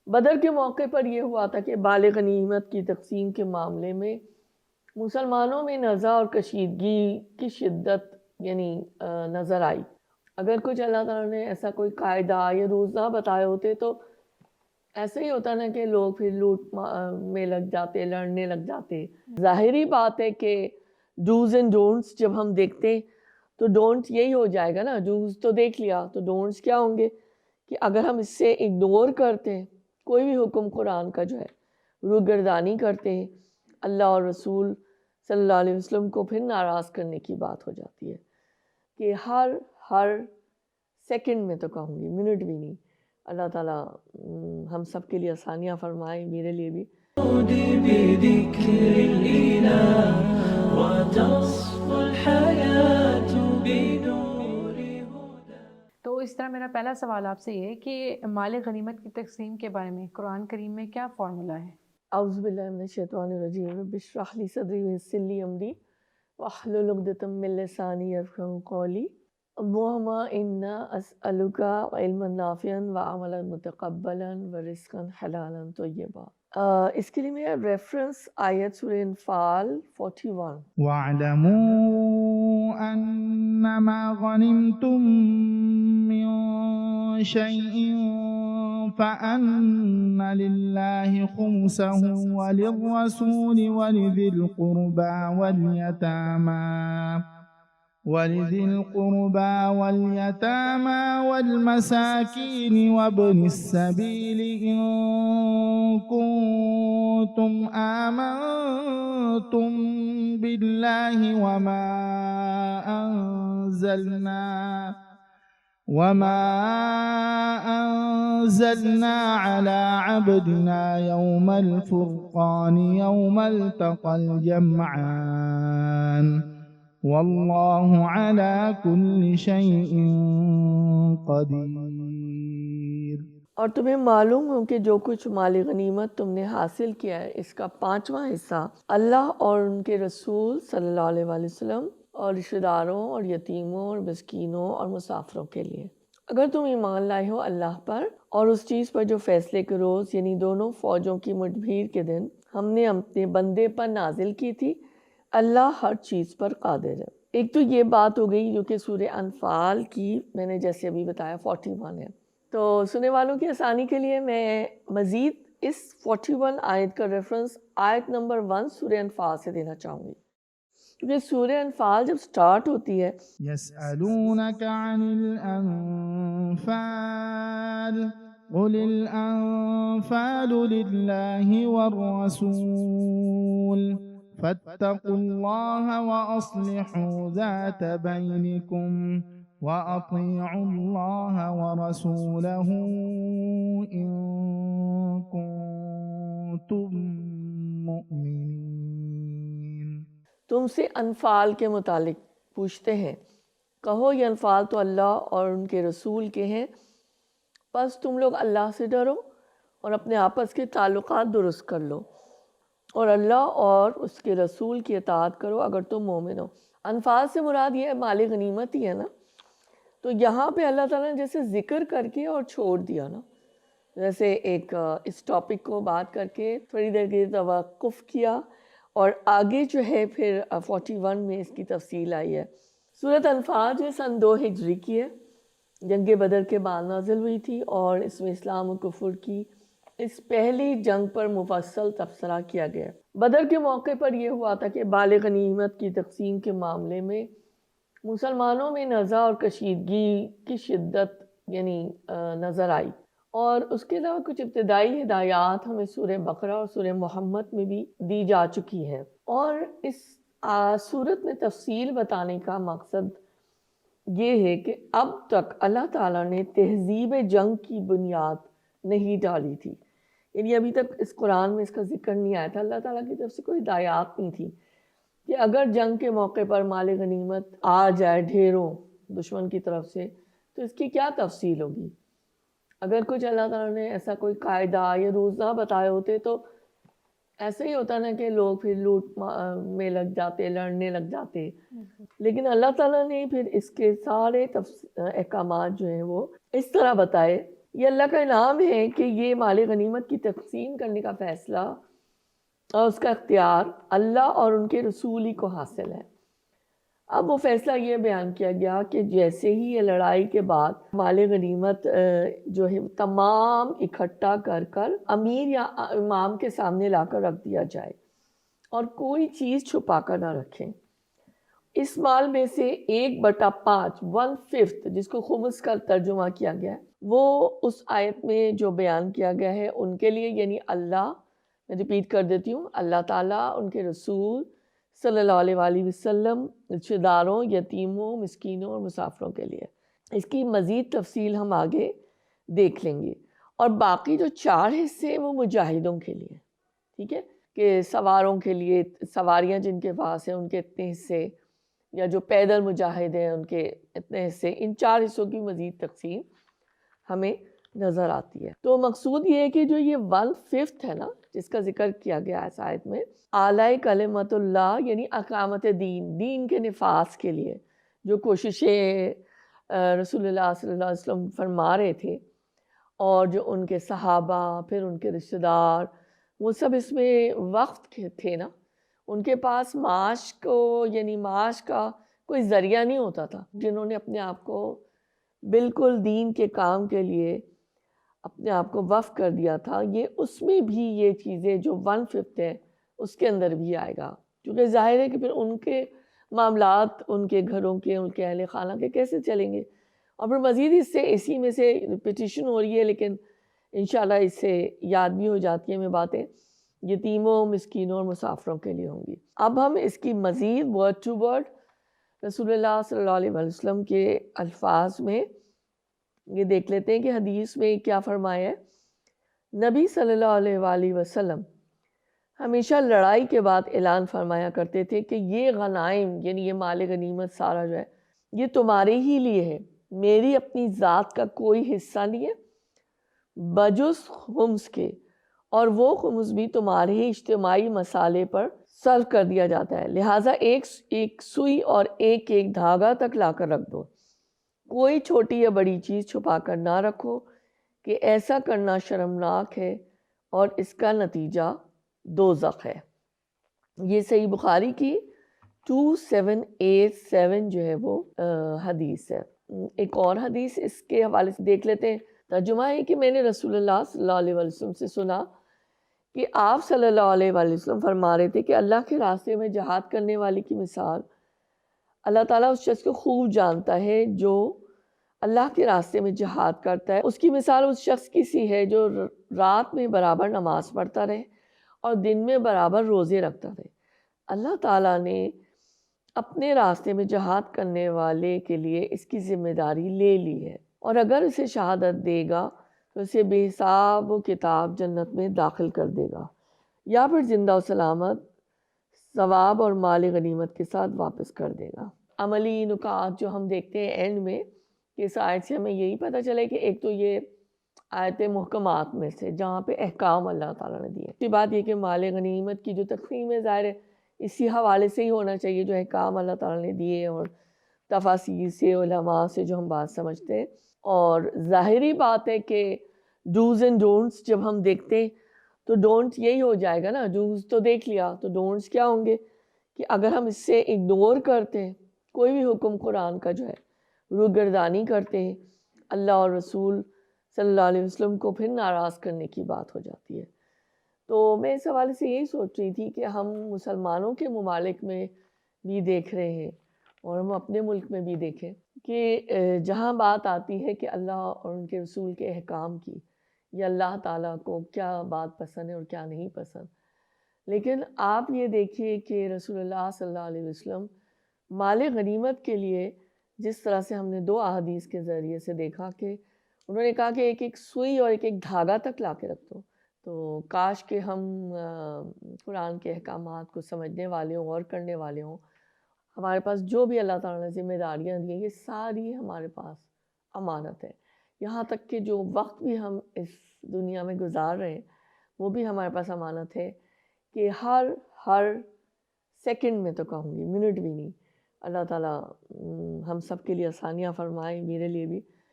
بدر کے موقع پر یہ ہوا تھا کہ بالغ غنیمت کی تقسیم کے معاملے میں مسلمانوں میں نزاع اور کشیدگی کی شدت نظر آئی۔ اگر کچھ اللہ تعالیٰ نے ایسا کوئی قاعدہ یا رولز نہ بتائے ہوتے تو ایسا ہی ہوتا نا کہ لوگ پھر لوٹ میں لگ جاتے، لڑنے لگ جاتے۔ ظاہری بات ہے کہ ڈوز اینڈ ڈونٹس جب ہم دیکھتے تو ڈونٹ یہی ہو جائے گا نا، ڈوز تو دیکھ لیا تو ڈونٹس کیا ہوں گے کہ اگر ہم اس سے اگنور کرتے ہیں کوئی بھی حکم قرآن کا جو ہے، روگردانی کرتے ہیں، اللہ اور رسول صلی اللہ علیہ وسلم کو پھر ناراض کرنے کی بات ہو جاتی ہے کہ ہر سیکنڈ میں تو کہوں گی، منٹ بھی نہیں۔ اللہ تعالیٰ ہم سب کے لیے آسانیاں فرمائے، میرے لیے بھی۔ تو اس طرح میرا پہلا سوال آپ سے یہ ہے کہ مال غنیمت کی تقسیم کے بارے میں قرآن کریم میں کیا فارمولا ہے؟ اعوذ باللہ من الشیطان الرجیم، رب اشرح لی صدری ویسر لی امری واحلل عقدۃ من لسانی یفقہوا قولی۔ اللہم انا اسألک علما نافعا وعملا متقبلا ورزقا حلالا طیبا۔ اس کے لیے میں ریفرنس آیت سورہ انفال 41۔ وَاعْلَمُوا أَنَّمَا غَنِمْتُم مِّن شَيْءٍ فَأَنَّ لِلَّهِ خُمُسَهُ وَلِلرَّسُولِ وَلِذِي الْقُرْبَى وَالْيَتَامَى وَالْمَسَاكِينِ وَابْنِ السَّبِيلِ إِن كُنتُمْ آمنتم بِاللَّهِ وَمَا أَنزَلْنَا عَلَى عَبْدِنَا يَوْمَ الْفُرْقَانِ يَوْمَ الْتَقَى الْجَمْعَانِ وَاللَّهُ عَلَى كُلِّ شَيْءٍ قَدِيرٌ۔ اور تمہیں معلوم ہو کہ جو کچھ مال غنیمت تم نے حاصل کیا ہے اس کا 5واں حصہ اللہ اور ان کے رسول صلی اللہ علیہ وسلم اور رشتہ داروں اور یتیموں اور مسکینوں اور مسافروں کے لیے۔ اگر تم ایمان لائے ہو اللہ پر اور اس چیز پر جو فیصلے کے روز یعنی دونوں فوجوں کی مٹبھیڑ کے دن ہم نے اپنے بندے پر نازل کی تھی، اللہ ہر چیز پر قادر ہے۔ ایک تو یہ بات ہو گئی جو کہ سورہ انفال کی میں نے جیسے ابھی بتایا 41 ہے۔ تو سننے والوں کی آسانی کے لیے میں مزید اس 41 آیت کا ریفرنس آیت نمبر 1 سورہ انفال سے دینا چاہوں گی، کیونکہ سورہ انفال جب سٹارٹ ہوتی ہے يَسْأَلُونَكَ عَنِ الْأَنفَالِ قُلِ الْأَنفَالُ لِلَّهِ وَالرَّسُولِ فَاتَّقُوا اللَّهَ وَأَصْلِحُوا ذَاتَ بَيْنِكُمْ وَأَطِيعُوا اللَّهَ وَرَسُولَهُ إِن كُنتُم مُّؤْمِنِينَ۔ تم سے انفال کے متعلق پوچھتے ہیں، کہو یہ انفال تو اللہ اور ان کے رسول کے ہیں، بس تم لوگ اللہ سے ڈرو اور اپنے آپس کے تعلقات درست کر لو اور اللہ اور اس کے رسول کی اطاعت کرو اگر تم مومن ہو۔ انفال سے مراد یہ مال غنیمت ہی ہے نا، تو یہاں پہ اللہ تعالیٰ نے جیسے ذکر کر کے اور چھوڑ دیا نا، جیسے ایک اس ٹاپک کو بات کر کے تھوڑی دیر کے توقف کیا اور آگے جو ہے پھر 41 میں اس کی تفصیل آئی ہے۔ سورۃ انفال جو سن 2 ہجری کی ہے، جنگ بدر کے بعد نازل ہوئی تھی اور اس میں اسلام و کفر کی اس پہلی جنگ پر مفصل تبصرہ کیا گیا۔ بدر کے موقع پر یہ ہوا تھا کہ بالغ غنیمت کی تقسیم کے معاملے میں مسلمانوں میں نزاع اور کشیدگی کی شدت نظر آئی، اور اس کے علاوہ کچھ ابتدائی ہدایات ہمیں سورہ بقرہ اور سورہ محمد میں بھی دی جا چکی ہیں، اور اس صورت میں تفصیل بتانے کا مقصد یہ ہے کہ اب تک اللہ تعالیٰ نے تہذیب جنگ کی بنیاد نہیں ڈالی تھی، یعنی ابھی تک اس قرآن میں اس کا ذکر نہیں آیا تھا، اللہ تعالیٰ کی طرف سے کوئی ہدایات نہیں تھی کہ اگر جنگ کے موقع پر مال غنیمت آ جائے ڈھیروں دشمن کی طرف سے تو اس کی کیا تفصیل ہوگی۔ اگر کچھ اللہ تعالیٰ نے ایسا کوئی قاعدہ یا رولز نہ بتائے ہوتے تو ایسا ہی ہوتا نا کہ لوگ پھر لوٹ میں لگ جاتے، لڑنے لگ جاتے، لیکن اللہ تعالیٰ نے پھر اس کے سارے احکامات جو ہیں وہ اس طرح بتائے یہ اللہ کا انعام ہے کہ یہ مال غنیمت کی تقسیم کرنے کا فیصلہ اور اس کا اختیار اللہ اور ان کے رسول ہی کو حاصل ہے۔ اب وہ فیصلہ یہ بیان کیا گیا کہ جیسے ہی یہ لڑائی کے بعد مال غنیمت جو ہے تمام اکٹھا کر کر امیر یا امام کے سامنے لا کر رکھ دیا جائے اور کوئی چیز چھپا کر نہ رکھیں۔ اس مال میں سے 1/5 1/5 جس کو خمس کا ترجمہ کیا گیا ہے، وہ اس آیت میں جو بیان کیا گیا ہے ان کے لیے، یعنی اللہ، میں ریپیٹ کر دیتی ہوں، اللہ تعالیٰ، ان کے رسول صلی اللہ علیہ وآلہ وسلم، رشتہ داروں، یتیموں، مسکینوں اور مسافروں کے لیے۔ اس کی مزید تفصیل ہم آگے دیکھ لیں گے۔ اور باقی جو 4 حصے ہیں وہ مجاہدوں کے لیے، ٹھیک ہے، کہ سواروں کے لیے، سواریاں جن کے پاس ہیں ان کے اتنے حصے، یا جو پیدل مجاہد ہیں ان کے اتنے حصے، ان 4 حصوں کی مزید تقسیم ہمیں نظر آتی ہے۔ تو مقصود یہ ہے کہ جو یہ 1/5 ہے نا جس کا ذکر کیا گیا ہے اس آیت میں، اعلیٰ کلمت اللہ، یعنی اقامت دین کے نفاذ کے لیے جو کوششیں رسول اللہ صلی اللہ علیہ وسلم فرما رہے تھے، اور جو ان کے صحابہ، پھر ان کے رشتہ دار، وہ سب اس میں وقت تھے نا، ان کے پاس معاش کا کوئی ذریعہ نہیں ہوتا تھا، جنہوں نے اپنے آپ کو بالکل دین کے کام کے لیے اپنے آپ کو وقف کر دیا تھا، یہ اس میں بھی یہ چیزیں جو 1/5 ہے اس کے اندر بھی آئے گا، کیونکہ ظاہر ہے کہ پھر ان کے معاملات، ان کے گھروں کے، ان کے اہل خانہ کے کیسے چلیں گے۔ اور پھر مزید اس سے اسی میں سے ریپیٹیشن ہو رہی ہے، لیکن انشاءاللہ اس سے یاد بھی ہو جاتی ہیں میں باتیں، یتیموں، مسکینوں اور مسافروں کے لیے ہوں گی۔ اب ہم اس کی مزید ورڈ ٹو ورڈ رسول اللہ صلی اللہ علیہ وسلم کے الفاظ میں یہ دیکھ لیتے ہیں کہ حدیث میں کیا فرمایا ہے۔ نبی صلی اللہ علیہ وآلہ وسلم ہمیشہ لڑائی کے بعد اعلان فرمایا کرتے تھے کہ یہ غنائم، یعنی یہ مال غنیمت سارا جو ہے، یہ تمہارے ہی لیے ہے، میری اپنی ذات کا کوئی حصہ نہیں ہے بجز خمس کے، اور وہ خمس بھی تمہارے ہی اجتماعی مسالے پر صرف کر دیا جاتا ہے، لہٰذا ایک سوئی اور ایک دھاگا تک لا کر رکھ دو، کوئی چھوٹی یا بڑی چیز چھپا کر نہ رکھو، کہ ایسا کرنا شرمناک ہے اور اس کا نتیجہ دوزخ ہے۔ یہ صحیح بخاری کی 2787 جو ہے وہ حدیث ہے۔ ایک اور حدیث اس کے حوالے سے دیکھ لیتے ہیں۔ ترجمہ ہے کہ میں نے رسول اللہ صلی اللہ علیہ وسلم سے سنا کہ آپ صلی اللہ علیہ وسلم فرما رہے تھے کہ اللہ کے راستے میں جہاد کرنے والے کی مثال، اللہ تعالیٰ اس شخص کو خوب جانتا ہے جو اللہ کے راستے میں جہاد کرتا ہے، اس کی مثال اس شخص کی سی ہے جو رات میں برابر نماز پڑھتا رہے اور دن میں برابر روزے رکھتا رہے۔ اللہ تعالیٰ نے اپنے راستے میں جہاد کرنے والے کے لیے اس کی ذمہ داری لے لی ہے، اور اگر اسے شہادت دے گا تو اسے بے حساب و کتاب جنت میں داخل کر دے گا، یا پھر زندہ و سلامت ثواب اور مال غنیمت کے ساتھ واپس کر دے گا۔ عملی نکات جو ہم دیکھتے ہیں اینڈ میں، اس آیت سے ہمیں یہی پتہ چلے کہ ایک تو یہ آیت محکمات میں سے جہاں پہ احکام اللہ تعالیٰ نے دیے، دوسری بات یہ کہ مال غنیمت کی جو تقسیم ہے ظاہر ہے اسی حوالے سے ہی ہونا چاہیے جو احکام اللہ تعالیٰ نے دیے، اور تفاسیر سے، علماء سے جو ہم بات سمجھتے ہیں۔ اور ظاہری بات ہے کہ ڈوز اینڈ ڈونٹس جب ہم دیکھتے ہیں تو ڈونٹ یہی ہو جائے گا نا، ڈوز تو دیکھ لیا تو ڈونٹس کیا ہوں گے، کہ اگر ہم اس سے اگنور کرتے ہیں کوئی بھی حکم قرآن کا جو ہے، روگردانی کرتے ہیں، اللہ اور رسول صلی اللہ علیہ وسلم کو پھر ناراض کرنے کی بات ہو جاتی ہے۔ تو میں اس حوالے سے یہی سوچ رہی تھی کہ ہم مسلمانوں کے ممالک میں بھی دیکھ رہے ہیں، اور ہم اپنے ملک میں بھی دیکھیں کہ جہاں بات آتی ہے کہ اللہ اور ان کے رسول کے احکام کی، یا اللہ تعالیٰ کو کیا بات پسند ہے اور کیا نہیں پسند، لیکن آپ یہ دیکھیے کہ رسول اللہ صلی اللہ علیہ وسلم مال غنیمت کے لیے جس طرح سے ہم نے 2 احادیث کے ذریعے سے دیکھا کہ انہوں نے کہا کہ ایک سوئی اور ایک دھاگا تک لا کے رکھ دو۔ تو کاش کہ ہم قرآن کے احکامات کو سمجھنے والے ہوں، غور کرنے والے ہوں، ہمارے پاس جو بھی اللہ تعالیٰ نے ذمہ داریاں دی ہیں یہ ساری ہمارے پاس امانت ہے، یہاں تک کہ جو وقت بھی ہم اس دنیا میں گزار رہے ہیں وہ بھی ہمارے پاس امانت ہے، کہ ہر سیکنڈ میں تو کہوں گی، منٹ بھی نہیں، اللہ تعالیٰ ہم سب کے لیے آسانیاں فرمائے، میرے لیے بھی